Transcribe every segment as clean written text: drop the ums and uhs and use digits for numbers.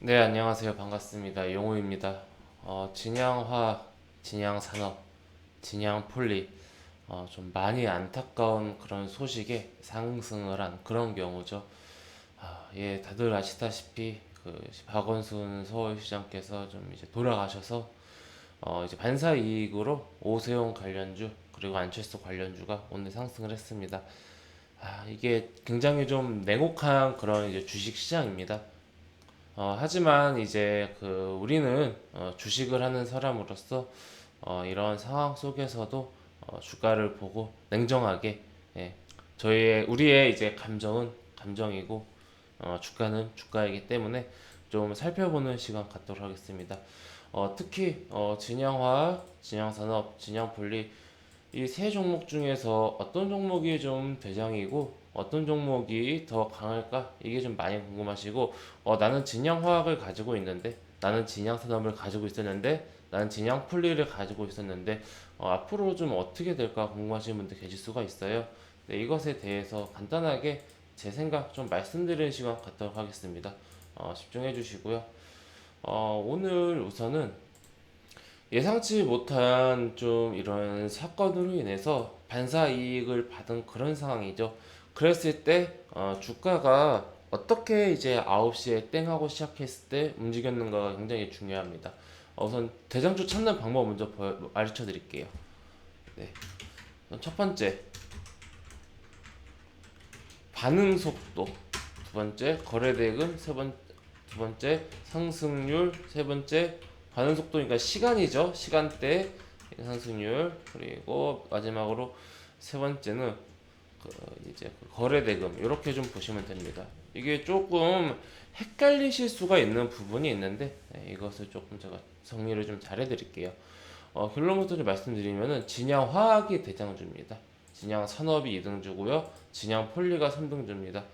네, 안녕하세요. 반갑습니다. 용호입니다. 진양화학, 진양산업, 진양폴리, 좀 많이 안타까운 그런 소식에 상승을 한 그런 경우죠. 예, 다들 아시다시피 박원순 서울시장께서 좀 이제 돌아가셔서 이제 반사 이익으로 오세훈 관련주 그리고 안철수 관련주가 오늘 상승을 했습니다. 이게 굉장히 좀 냉혹한 그런 이제 주식 시장입니다. 하지만 이제 우리는 주식을 하는 사람으로서 이런 상황 속에서도 주가를 보고 냉정하게, 예, 우리의 이제 감정은 감정이고 주가는 주가이기 때문에 좀 살펴보는 시간 갖도록 하겠습니다. 특히 진양화학, 진양산업, 진양폴리 이 세 종목 중에서 어떤 종목이 좀 대장이고 어떤 종목이 더 강할까? 이게 좀 많이 궁금하시고, 나는 진양화학을 가지고 있는데, 나는 진양산업을 가지고 있었는데, 나는 진양폴리를 가지고 있었는데, 앞으로 좀 어떻게 될까 궁금하신 분들 계실 수가 있어요. 네, 이것에 대해서 간단하게 제 생각 좀 말씀드리는 시간 갖도록 하겠습니다. 집중해 주시고요. 오늘 우선은 예상치 못한 좀 이런 사건으로 인해서 반사 이익을 받은 그런 상황이죠. 그랬을 때 주가가 어떻게 이제 9시에 땡 하고 시작했을 때 움직였는가가 굉장히 중요합니다. 우선 대장주 찾는 방법 먼저 가르쳐 드릴게요. 네. 첫 번째, 반응 속도. 두 번째, 거래 대금. 두 번째, 상승률. 세 번째, 반응 속도니까 시간이죠. 시간대, 상승률. 그리고 마지막으로 세 번째는 이제 거래 대금. 이렇게 좀 보시면 됩니다. 이게 조금 헷갈리실 수가 있는 부분이 있는데, 이것을 조금 제가 정리를 좀 잘 해드릴게요. 결론부터 좀 말씀드리면은 진양 화학이 대장주입니다. 진양 산업이 2등주고요. 진양 폴리가 3등주입니다.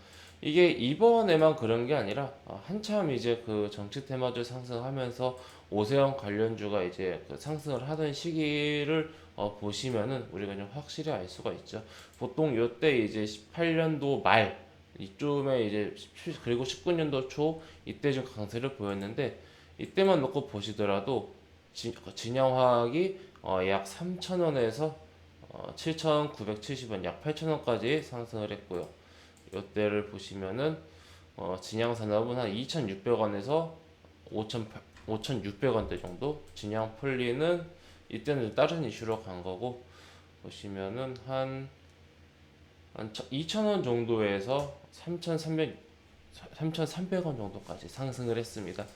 이게 이번에만 그런 게 아니라 한참 이제 정치 테마주 상승하면서 오세훈 관련주가 이제 상승을 하던 시기를 보시면은 우리가 좀 확실히 알 수가 있죠. 보통 요때 이제 18년도 말 이쯤에 이제 그리고 19년도 초 이때 좀 강세를 보였는데, 이때만 놓고 보시더라도 진영화학이 약 3,000원에서 7,970원, 약 8,000원까지 상승을 했고요. 이때를 보시면은 진양산업은 한 2,600원에서 5,600원대 정도, 진양폴리는 이때는 다른 이슈로 간 거고, 보시면은 한 2,000원 정도에서 3,300원 정도까지 상승을 했습니다.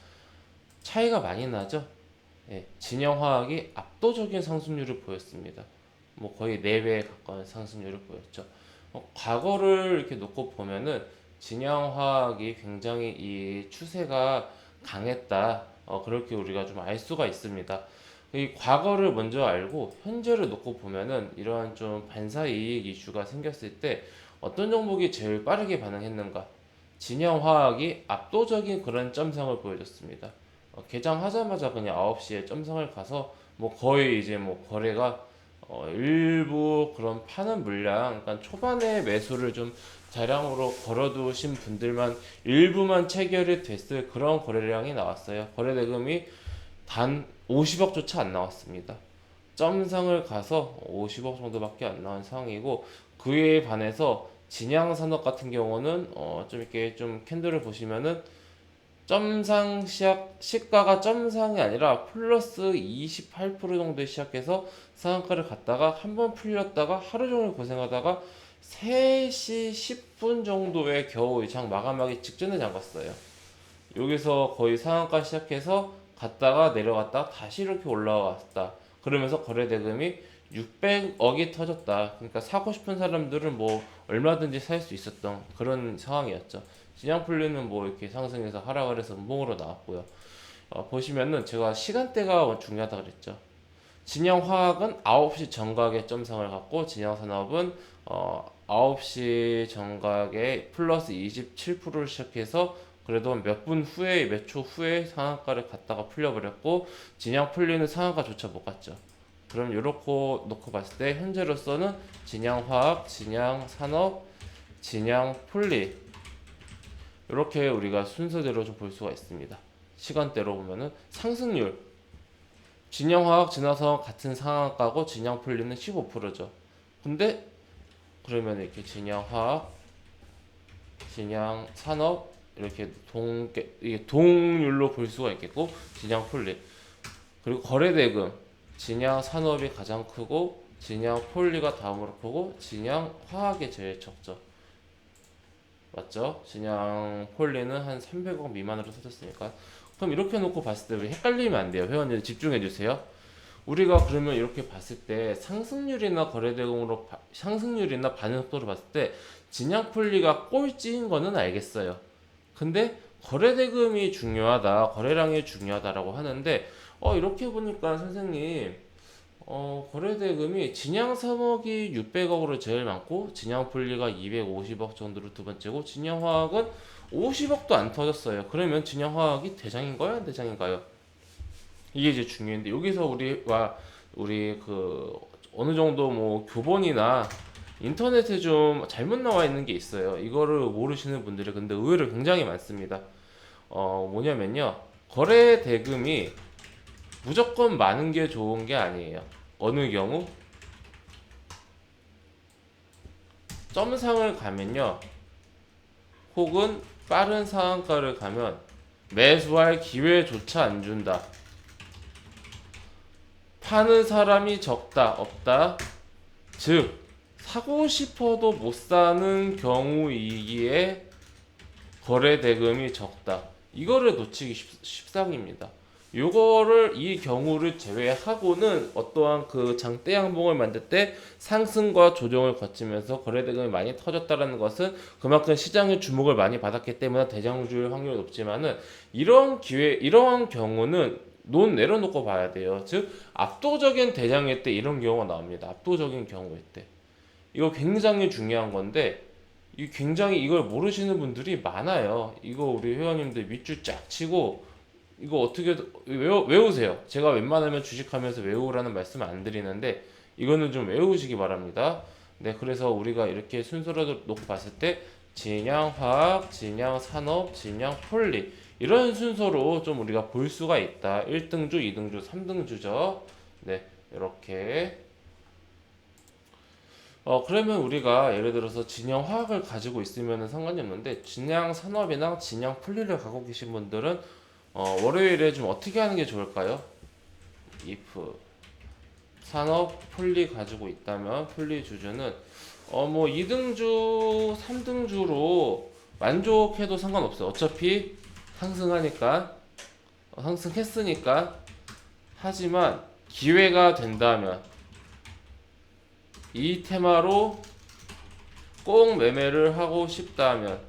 차이가 많이 나죠? 예, 진영화학이 압도적인 상승률을 보였습니다. 뭐 거의 4배에 가까운 상승률을 보였죠. 과거를 이렇게 놓고 보면은 진영화학이 굉장히 이 추세가 강했다. 그렇게 우리가 좀 알 수가 있습니다. 이 과거를 먼저 알고 현재를 놓고 보면은 이러한 좀 반사이익 이슈가 생겼을 때 어떤 종목이 제일 빠르게 반응했는가? 진영화학이 압도적인 그런 점상을 보여줬습니다. 개장하자마자 그냥 9시에 점상을 가서 뭐 거의 이제 뭐 거래가 일부 그런 파는 물량, 그러니까 초반에 매수를 좀 대량으로 걸어두신 분들만 일부만 체결이 됐을 그런 거래량이 나왔어요. 거래 대금이 단 50억조차 안 나왔습니다. 점상을 가서 50억 정도밖에 안 나온 상황이고, 그에 반해서 진양산업 같은 경우는 좀 이렇게 좀 캔들을 보시면은 점상 시가가 점상이 아니라 플러스 28% 정도 시작해서 상한가를 갔다가 한 번 풀렸다가 하루 종일 고생하다가 3시 10분 정도에 겨우 장 마감하기 직전에 잠갔어요. 여기서 거의 상한가 시작해서 갔다가 내려갔다 다시 이렇게 올라왔다. 그러면서 거래 대금이 600억이 터졌다. 그러니까 사고 싶은 사람들은 뭐 얼마든지 살 수 있었던 그런 상황이었죠. 진양풀리는 뭐 이렇게 상승해서 하락을 해서 음봉으로 나왔고요. 보시면은 제가 시간대가 중요하다 그랬죠. 진양화학은 9시 정각에 점상을 갖고, 진양산업은 9시 정각에 플러스 27%를 시작해서 그래도 몇 분 후에, 몇 초 후에 상한가를 갔다가 풀려버렸고, 진양 풀리는 상한가조차 못 갔죠. 그럼 이렇게 놓고 봤을 때 현재로서는 진양화학, 진양산업, 진양폴리 이렇게 우리가 순서대로 좀 볼 수가 있습니다. 시간대로 보면은 상승률 진양화학 진화성 같은 상한가고 진양폴리는 15%죠. 근데 그러면 이렇게 진양화학 진양산업 이렇게 이게 동률로 볼 수가 있겠고 진양폴리 그리고 거래대금 진양산업이 가장 크고 진양폴리가 다음으로 크고 진양화학이 제일 적죠. 맞죠? 진양폴리는 한 300억 미만으로 터졌으니까. 그럼 이렇게 놓고 봤을 때 우리 헷갈리면 안 돼요. 회원님 집중해 주세요. 우리가 그러면 이렇게 봤을 때 상승률이나 반응 속도를 봤을 때 진양폴리가 꼴찌인 거는 알겠어요. 근데 거래대금이 중요하다, 거래량이 중요하다라고 하는데 이렇게 보니까 선생님 거래대금이 진양 3억이 600억으로 제일 많고 진양폴리가 250억 정도로 두 번째고 진양화학은 50억도 안 터졌어요. 그러면 진양화학이 대장인가요? 안 대장인가요? 이게 이제 중요한데 여기서 우리 그 어느 정도 뭐 교본이나 인터넷에 좀 잘못 나와 있는 게 있어요. 이거를 모르시는 분들이 근데 의외로 굉장히 많습니다. 뭐냐면요. 거래 대금이 무조건 많은 게 좋은 게 아니에요. 어느 경우 점상을 가면요. 혹은 빠른 상한가를 가면 매수할 기회조차 안 준다. 파는 사람이 적다, 없다. 즉, 사고 싶어도 못 사는 경우이기에 거래 대금이 적다. 이거를 놓치기 십상입니다. 이 경우를 제외하고는 어떠한 그 장대 양봉을 만들 때 상승과 조정을 거치면서 거래 대금이 많이 터졌다는 것은 그만큼 시장의 주목을 많이 받았기 때문에 대장주일 확률이 높지만은 이러한 경우는 내려놓고 봐야 돼요. 즉 압도적인 대장일 때 이런 경우가 나옵니다. 압도적인 경우일 때 이거 굉장히 중요한 건데 굉장히 이걸 모르시는 분들이 많아요. 이거 우리 회원님들 밑줄 쫙 치고 이거 어떻게 외우세요. 제가 웬만하면 주식하면서 외우라는 말씀 안 드리는데 이거는 좀 외우시기 바랍니다. 네, 그래서 우리가 이렇게 순서로 놓고 봤을 때 진양화학, 진양산업, 진양폴리 이런 순서로 좀 우리가 볼 수가 있다. 1등주, 2등주, 3등주죠. 네, 이렇게 그러면 우리가 예를 들어서 진양화학을 가지고 있으면 상관이 없는데 진양산업이나 진양폴리를 갖고 계신 분들은 월요일에 좀 어떻게 하는 게 좋을까요? if 산업 폴리 가지고 있다면 폴리 주주는 뭐 2등주, 3등주로 만족해도 상관없어요. 어차피 상승하니까 상승했으니까 하지만 기회가 된다면 이 테마로 꼭 매매를 하고 싶다면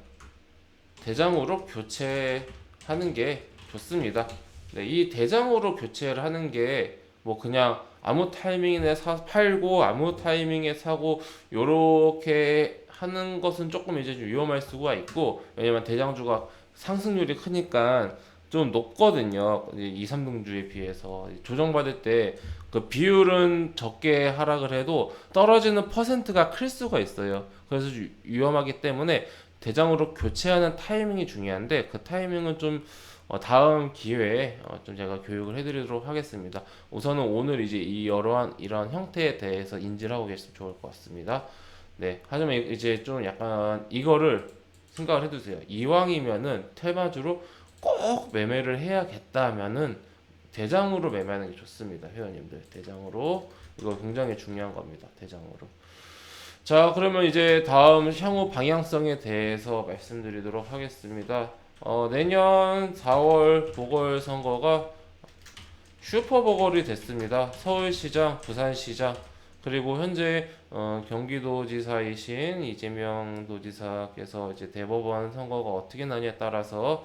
대장으로 교체하는 게 좋습니다. 네, 이 대장으로 교체를 하는 게 뭐 그냥 아무 타이밍에 팔고 아무 타이밍에 사고 요렇게 하는 것은 조금 이제 좀 위험할 수가 있고 왜냐면 대장주가 상승률이 크니까 좀 높거든요. 2, 3등주에 비해서 조정받을 때 그 비율은 적게 하락을 해도 떨어지는 퍼센트가 클 수가 있어요. 그래서 위험하기 때문에 대장으로 교체하는 타이밍이 중요한데 그 타이밍은 좀 다음 기회에 좀 제가 교육을 해드리도록 하겠습니다. 우선은 오늘 이제 이러한 형태에 대해서 인지를 하고 계시면 좋을 것 같습니다. 네, 하지만 이제 좀 약간 이거를 생각을 해두세요. 이왕이면은 테마주로 꼭 매매를 해야겠다면은 대장으로 매매하는 게 좋습니다, 회원님들. 대장으로 이거 굉장히 중요한 겁니다. 대장으로. 자, 그러면 이제 다음 향후 방향성에 대해서 말씀드리도록 하겠습니다. 내년 4월 보궐선거가 슈퍼보궐이 됐습니다. 서울시장, 부산시장, 그리고 현재 경기도지사이신 이재명 도지사께서 이제 대법원 선거가 어떻게 나냐에 따라서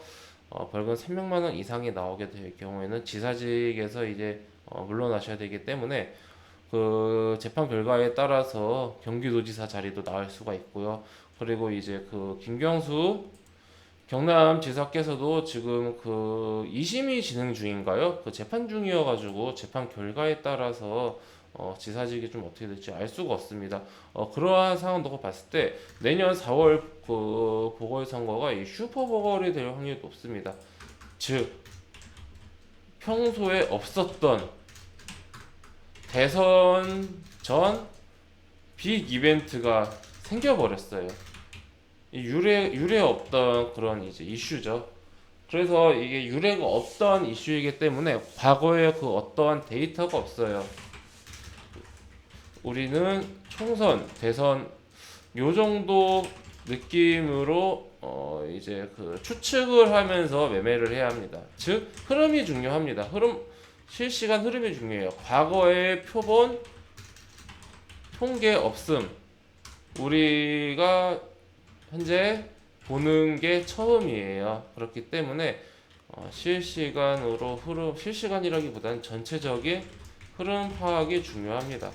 벌금 300만 원 이상이 나오게 될 경우에는 지사직에서 이제 물러나셔야 되기 때문에 그 재판 결과에 따라서 경기도지사 자리도 나올 수가 있고요. 그리고 이제 그 김경수 경남지사께서도 지금 그 2심이 진행 중인가요? 그 재판 중이어가지고 재판 결과에 따라서 지사직이 좀 어떻게 될지 알 수가 없습니다. 그러한 상황 놓고 봤을 때 내년 4월 그 보궐선거가 이 슈퍼보궐이 될 확률이 높습니다. 즉 평소에 없었던 대선 전 빅 이벤트가 생겨버렸어요. 이 유례 없던 그런 이제 이슈죠. 그래서 이게 유례가 없던 이슈이기 때문에 과거에 그 어떠한 데이터가 없어요. 우리는 총선, 대선 요 정도 느낌으로 이제 그 추측을 하면서 매매를 해야 합니다. 즉 흐름이 중요합니다. 실시간 흐름이 중요해요. 과거의 표본 통계 없음. 우리가 현재 보는 게 처음이에요. 그렇기 때문에 실시간이라기보다는 전체적인 흐름 파악이 중요합니다.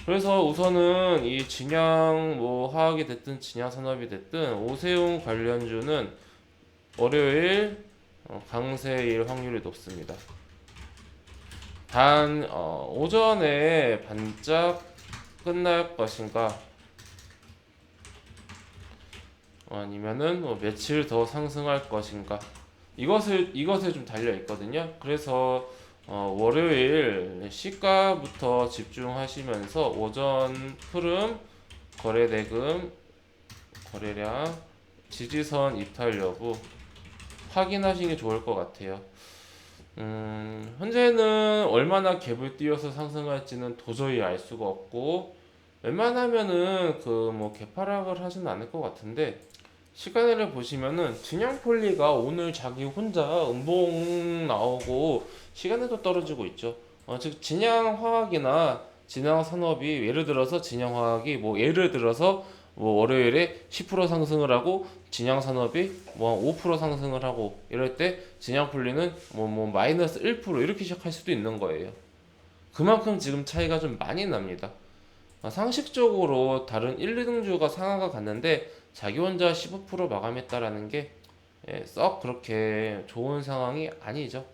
그래서 우선은 이 진양 화학이 됐든 진양 산업이 됐든 오세훈 관련주는 월요일 강세일 확률이 높습니다. 단 오전에 반짝 끝날 것인가 아니면은 며칠 더 상승할 것인가 이것에 좀 달려 있거든요. 그래서 월요일 시가부터 집중하시면서 오전 흐름, 거래 대금, 거래량, 지지선 이탈 여부 확인하시는 게 좋을 것 같아요. 현재는 얼마나 갭을 띄워서 상승할지는 도저히 알 수가 없고 웬만하면은 개파락을 하지는 않을 것 같은데 시간을 보시면은 진양폴리가 오늘 자기 혼자 음봉 나오고 시간에도 떨어지고 있죠. 즉 진양화학이나 진양산업이 예를 들어서 진양화학이 예를 들어서 월요일에 10% 상승을 하고 진양산업이 5% 상승을 하고 이럴 때 진양폴리는 마이너스 1% 이렇게 시작할 수도 있는 거예요. 그만큼 지금 차이가 좀 많이 납니다. 상식적으로 다른 1, 2등주가 상한가 갔는데 자기 혼자 15% 마감했다라는 게 썩 그렇게 좋은 상황이 아니죠.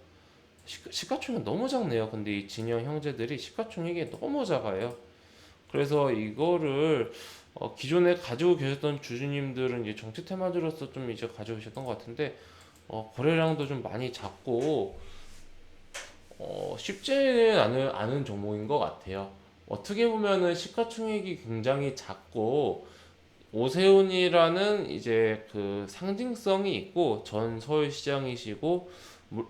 시가총액 너무 작네요. 근데 이 진영 형제들이 시가총액이 너무 작아요. 그래서 이거를 기존에 가지고 계셨던 주주님들은 이제 정치 테마주로서 좀 이제 가지고 계셨던 것 같은데 거래량도 좀 많이 작고 쉽지는 않은 종목인 것 같아요. 어떻게 보면은 시가총액이 굉장히 작고 오세훈이라는 이제 그 상징성이 있고 전 서울시장이시고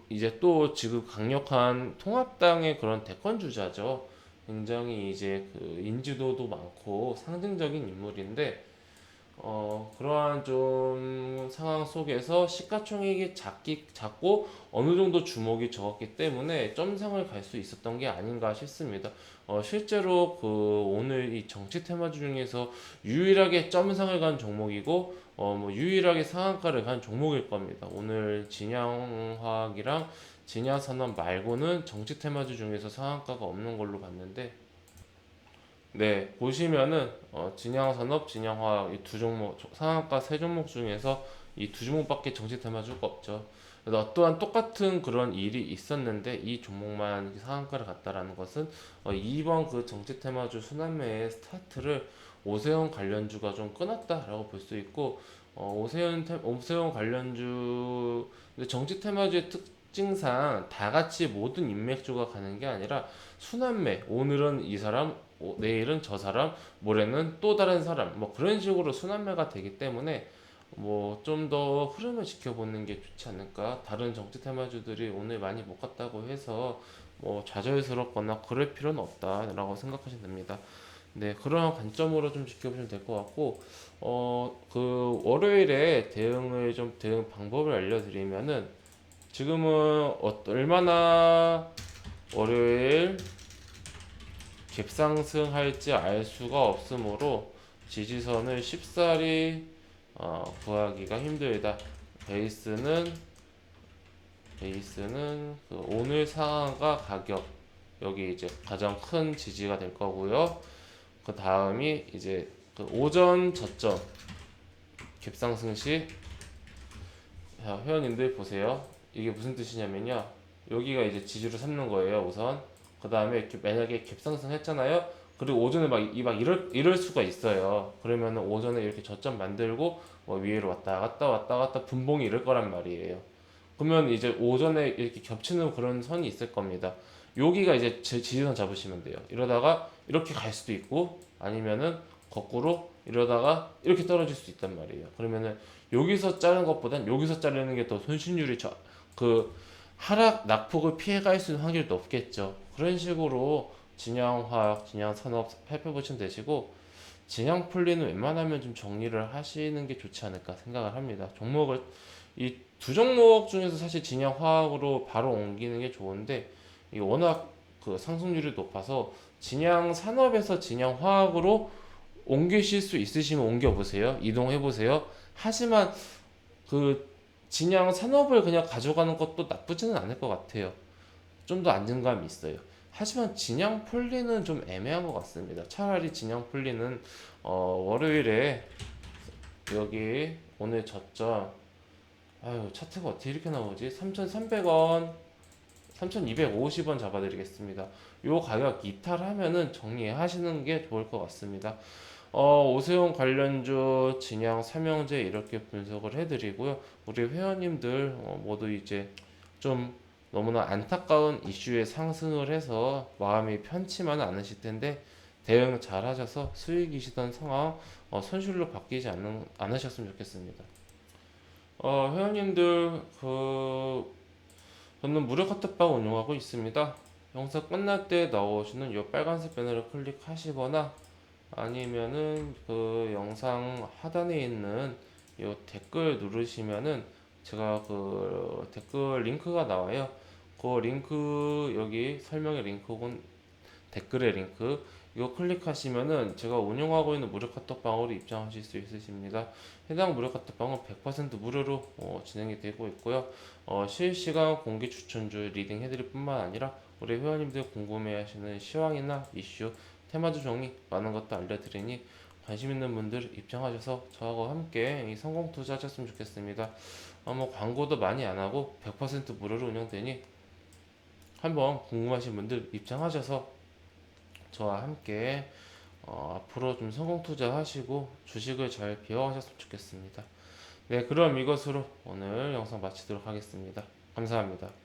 이제 또 지금 강력한 통합당의 그런 대권 주자죠. 굉장히 이제 그 인지도도 많고 상징적인 인물인데 그러한 좀 상황 속에서 시가총액이 작고 어느 정도 주목이 적었기 때문에 점상을 갈 수 있었던 게 아닌가 싶습니다. 실제로 오늘 이 정치 테마주 중에서 유일하게 점상을 간 종목이고 유일하게 상한가를 간 종목일 겁니다. 오늘 진양화학이랑 진양산업 말고는 정치 테마주 중에서 상한가가 없는 걸로 봤는데 네, 보시면은 진양산업, 진양화학 이 두 종목 상한가 세 종목 중에서 이 두 종목밖에 정치 테마주가 없죠. 그래서 어떠한 똑같은 그런 일이 있었는데 이 종목만 상한가를 갔다라는 것은 이번 그 정치 테마주 순환매의 스타트를 오세훈 관련주가 좀 끊었다라고 볼 수 있고 오세훈 관련주 근데 정치 테마주의 특징상 다 같이 모든 인맥주가 가는 게 아니라 순환매 오늘은 이 사람 내일은 저 사람, 모레는 또 다른 사람, 그런 식으로 순환매가 되기 때문에 좀 더 흐름을 지켜보는 게 좋지 않을까. 다른 정치 테마주들이 오늘 많이 못 갔다고 해서 좌절스럽거나 그럴 필요는 없다라고 생각하시면 됩니다. 네, 그런 관점으로 좀 지켜보시면 될 것 같고, 월요일에 대응 방법을 알려드리면은 지금은 얼마나 월요일 갭상승할지 알 수가 없으므로 지지선을 쉽사리 구하기가 힘들다. 베이스는 오늘 상한가 가격 여기 이제 가장 큰 지지가 될 거고요. 그 다음이 이제 오전 저점 갭상승 시 회원님들 보세요. 이게 무슨 뜻이냐면요. 여기가 이제 지지로 삼는 거예요. 우선 그 다음에 만약에 갭상승 했잖아요. 그리고 오전에 이럴 수가 있어요. 그러면 오전에 이렇게 저점 만들고 위로 왔다 갔다 분봉이 이럴 거란 말이에요. 그러면 이제 오전에 이렇게 겹치는 그런 선이 있을 겁니다. 여기가 이제 지지선 잡으시면 돼요. 이러다가 이렇게 갈 수도 있고 아니면은 거꾸로 이러다가 이렇게 떨어질 수 있단 말이에요. 그러면은 여기서 자르는 것보단 여기서 자르는 게 더 손실률이 그 하락 낙폭을 피해갈 수 있는 확률이 높겠죠. 그런 식으로 진양화학, 진양산업 살펴보시면 되시고 진양 풀리는 웬만하면 좀 정리를 하시는 게 좋지 않을까 생각을 합니다. 종목을 이 두 종목 중에서 사실 진양화학으로 바로 옮기는 게 좋은데 이 워낙 그 상승률이 높아서 진양산업에서 진양화학으로 옮기실 수 있으시면 옮겨보세요. 이동해보세요. 하지만 그 진양산업을 그냥 가져가는 것도 나쁘지는 않을 것 같아요. 좀 더 안정감이 있어요. 하지만 진양 풀리는 좀 애매한 것 같습니다. 차라리 진양 풀리는 월요일에 여기 오늘 저점 아유 차트가 어떻게 이렇게 나오지? 3,300원, 3,250원 잡아드리겠습니다. 요 가격 이탈하면은 정리하시는 게 좋을 것 같습니다. 오세훈 관련주, 진양, 삼형제 이렇게 분석을 해드리고요. 우리 회원님들 모두 이제 좀 너무나 안타까운 이슈에 상승을 해서 마음이 편치만은 않으실 텐데 대응 잘 하셔서 수익이시던 상황 손실로 바뀌지 않으셨으면 좋겠습니다. 회원님들 저는 무료 카톡방 운영하고 있습니다. 영상 끝날 때 나오시는 이 빨간색 배너를 클릭하시거나 아니면은 그 영상 하단에 있는 이 댓글 누르시면은 제가 그 댓글 링크가 나와요. 그 링크 여기 설명의 링크 혹은 댓글의 링크 이거 클릭하시면은 제가 운영하고 있는 무료 카톡방으로 입장하실 수 있으십니다. 해당 무료 카톡방은 100% 무료로 진행이 되고 있고요. 실시간 공개 추천주 리딩 해드릴 뿐만 아니라 우리 회원님들 궁금해하시는 시황이나 이슈, 테마주 정리 많은 것도 알려드리니 관심 있는 분들 입장하셔서 저하고 함께 이 성공 투자하셨으면 좋겠습니다. 뭐 광고도 많이 안 하고 100% 무료로 운영되니 한번 궁금하신 분들 입장하셔서 저와 함께 앞으로 좀 성공 투자하시고 주식을 잘 비워가셨으면 좋겠습니다. 네, 그럼 이것으로 오늘 영상 마치도록 하겠습니다. 감사합니다.